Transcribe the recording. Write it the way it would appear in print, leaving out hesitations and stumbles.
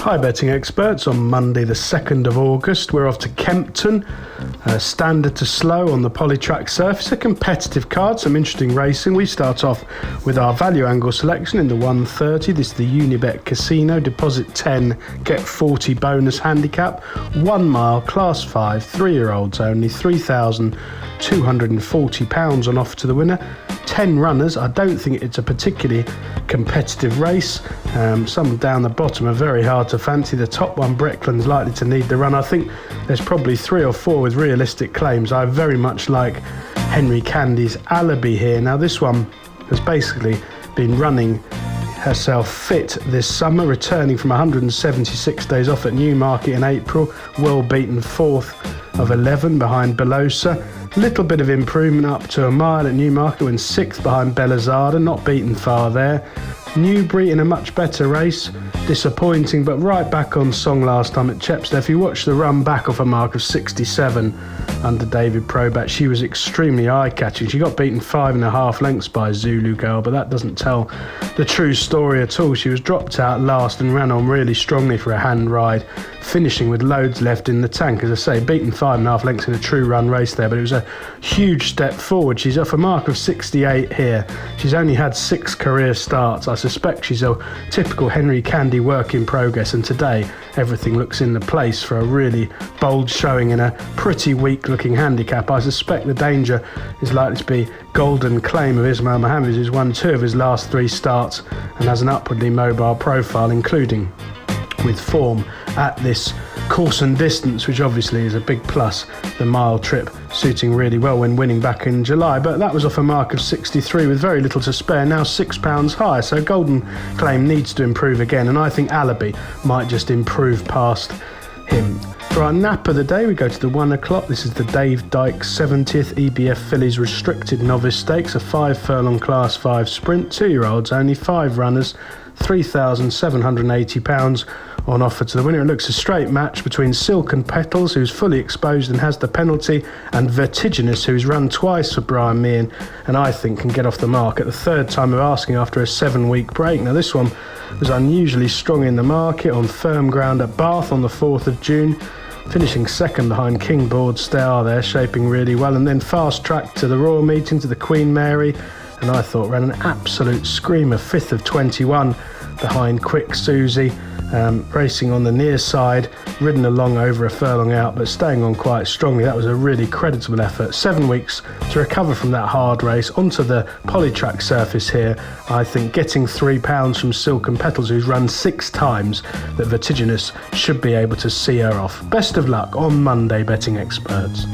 Hi betting experts, on Monday the 2nd of August we're off to Kempton, standard to slow on the polytrack surface, a competitive card, some interesting racing. We start off with our value angle selection in the 130, this is the Unibet Casino, deposit 10, get 40 bonus handicap, 1 mile, class 5, 3-year-olds only, £3,240 on offer to the winner. 10 runners. I don't think it's a particularly competitive race. Some down the bottom are very hard to fancy. The top one, Breckland's likely to need the run. I think there's probably 3 or 4 with realistic claims. I very much like Henry Candy's Alibi here. Now this one has basically been running herself fit this summer, returning from 176 days off at Newmarket in April, well beaten 4th of 11 behind Belosa. Little bit of improvement up to a mile at Newmarket, when 6th behind Belazada, not beaten far there. Newbury in a much better race, disappointing, but right back on song last time at Chepstow. If you watch the run back off a mark of 67 under David Probat, she was extremely eye-catching. She got beaten 5.5 lengths by Zulu Girl, but that doesn't tell the true story at all. She was dropped out last and ran on really strongly for a hand ride, finishing with loads left in the tank. As I say, beaten 5.5 lengths in a true run race there, but it was a huge step forward. She's off a mark of 68 here. She's only had 6 career starts. I suspect she's a typical Henry Candy work in progress, and today everything looks in the place for a really bold showing in a pretty weak looking handicap. I suspect the danger is likely to be Golden Claim of Ismail Mohammed, who's won 2 of his last 3 starts and has an upwardly mobile profile, including with form at this course and distance, which obviously is a big plus. The mile trip suiting really well when winning back in July, but that was off a mark of 63 with very little to spare, now £6 higher, so Golden Claim needs to improve again, and I think Alibi might just improve past him. For our nap of the day, we go to the 1 o'clock. This is the Dave Dyke 70th EBF Fillies Restricted Novice Stakes, a 5 furlong class 5 sprint, 2-year-olds only, 5 runners, £3,780 on offer to the winner. It looks a straight match between Silken Petals, who's fully exposed and has the penalty, and Vertiginous, who's run twice for Brian Meehan and I think can get off the mark at the 3rd time of asking after a 7-week break. Now this one was unusually strong in the market on firm ground at Bath on the 4th of June, finishing 2nd behind King Board Star there, shaping really well, and then fast tracked to the Royal Meeting, to the Queen Mary, and I thought ran an absolute screamer, 5th of 21 behind Quick Susie, racing on the near side, ridden along over a furlong out, but staying on quite strongly. That was a really creditable effort. 7 weeks to recover from that hard race onto the polytrack surface here. I think getting £3 from Silken Petals, who's run 6 times, that Vertiginous should be able to see her off. Best of luck on Monday, betting experts.